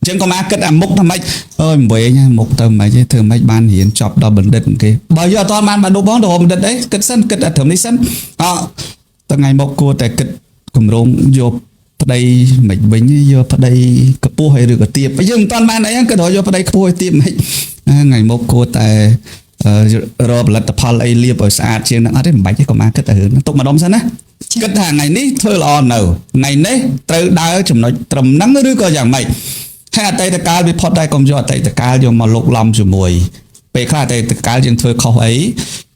ចឹងក៏មកគិតអាមុខថាម៉េចអើយវិញមុខទៅម៉េចទេធ្វើម៉េចបានរៀនចប់ដល់បណ្ឌិតគេបើយកអត់ទាន់បានឌុបបងទៅបណ្ឌិតអីគិតសិនគិតតែត្រឹមនេះសិនថ្ងៃមកគួរតែគិតគម្រោងយកប្តីមិនវិញយកប្តីកពស់ហើយឬក៏ទៀបយើងមិនទាន់បានអីគិតរកយកប្តីខ្ពស់ហើយទៀបមិនថ្ងៃមកគួរតែរកផលិតផលអីលាបឲ្យស្អាតជាងហ្នឹងអត់ទេមិនបាច់ទេក៏មកគិតតែរឿងទុកម្ដុំសិនណាគិតថាថ្ងៃនេះធ្វើល្អនៅថ្ងៃនេះត្រូវដើរចំណុចត្រឹមហ្នឹងឬក៏យ៉ាងម៉េចហើយអតីតកាលវាផុតដែរកុំយកអតីតកាលយកមកលុកឡំជាមួយពេលខ្លះអតីតកាលយើងធ្វើខុសអី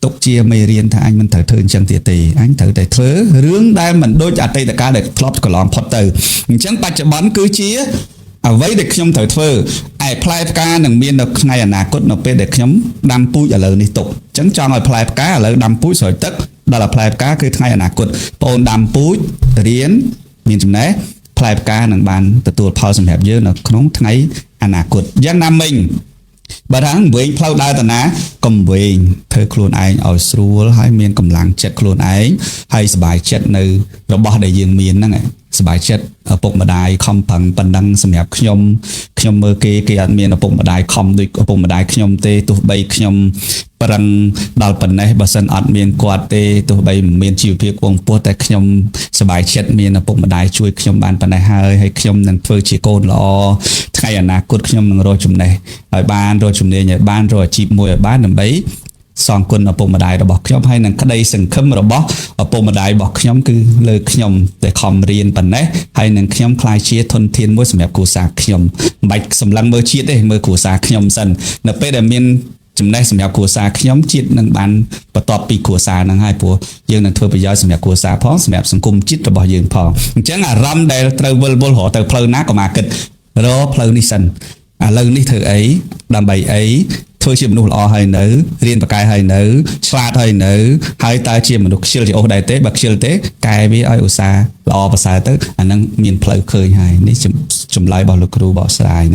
ទុកជាមេរៀនថាអញមិនត្រូវធ្វើអញ្ចឹងទៀតទេអញត្រូវតែធ្វើរឿងដែលមិនដូចអតីតកាលដែលធ្លាប់កន្លងផុតទៅអញ្ចឹងបច្ចុប្បន្នគឺជាអ្វីដែលខ្ញុំត្រូវធ្វើឯផ្លែផ្កានឹងមាននៅថ្ងៃអនាគតនៅពេលដែលខ្ញុំដាំពូជឥឡូវនេះទុកអញ្ចឹងចង់ឲ្យផ្លែផ្កាឥឡូវដាំពូជស្រោចទឹកដល់ឲ្យផ្លែផ្កាគឺថ្ងៃអនាគតបងអូនដាំពូជរៀនមានចំណេះផ្លែផ្កានឹងបានទទួលផលសម្រាប់យើងនៅក្នុងថ្ងៃអនាគតយ៉ាងណាមិញបើថាវិញផ្លូវដើរតាណាកុំវិញធ្វើខ្លួនឯងឲ្យស្រួលហើយមានកម្លាំងចិត្តខ្លួនឯងហើយសប្បាយចិត្តនៅរបស់ដែលយើងមានហ្នឹងសប្បាយចិត្តឪពុកម្ដាយខំប្រឹងប៉ុណ្ណឹងសម្រាប់ខ្ញុំមើលគេអត់មានឪពុកម្ដាយខំដូចឪពុកម្ដាយខ្ញុំទេទោះបីខ្ញុំប្រឹងដល់ប៉ុណ្ណេះបើសិនអត់មានគាត់ទេទោះបីមិនមានជីវភាពគង់ពោះតែខ្ញុំសប្បាយចិត្តមានឪពុកម្ដាយជួយខ្ញុំបានប៉ុណ្ណេះហើយខ្ញុំនឹងធ្វើជាកូនល្អថ្ងៃអនាគតខ្ញុំនឹងរកចំណេះឲ្យបានរកជំនាញឲ្យបានរកអាជីពមួយឲ្យបានដើម្បីសងគុណឪពុកម្ដាយរបស់ខ្ញុំហើយនឹងក្តីសង្ឃឹមរបស់ឪពុកម្ដាយរបស់ខ្ញុំគឺលើខ្ញុំតែខំរៀនប៉ុណ្ណេះហើយនឹងខ្ញុំខ្លាចជាធនធានមួយសម្រាប់គ្រួសារខ្ញុំមិនបាច់សម្លឹងមើលជាតិទេមើលគ្រួសារខ្ញុំសិននៅពេលដែលមានចំណេះសម្រាប់គ្រួសារខ្ញុំជាតិនឹងបានបន្ទាប់ពីគ្រួសារហ្នឹងហើយព្រោះយើងនឹងធ្វើប្រយោជន៍សម្រាប់គ្រួសារផងសម្រាប់សង្គមជាតិរបស់យើងផងអញ្ចឹងអារម្មណ៍ដែលត្រូវវិលរកទៅផ្លូវណាក៏មកគិតរកផ្លូវនេះសិនឥឡូវនេះធ្វើអីដើម្បីអីធ្វើជាមនុស្សល្អហើយនៅរៀនបកកែហើយនៅឆ្លាតហើយនៅហើយតើជាមនុស្សខ្ជិលជាអូសដែរទេបើខ្ជិលទេកែវាឲ្យឧស្សាហ៍ល្អប្រសើរទៅអានឹងមានផ្លូវឃើញហើយនេះចម្លើយរបស់លោកគ្រូបកស្រាយណា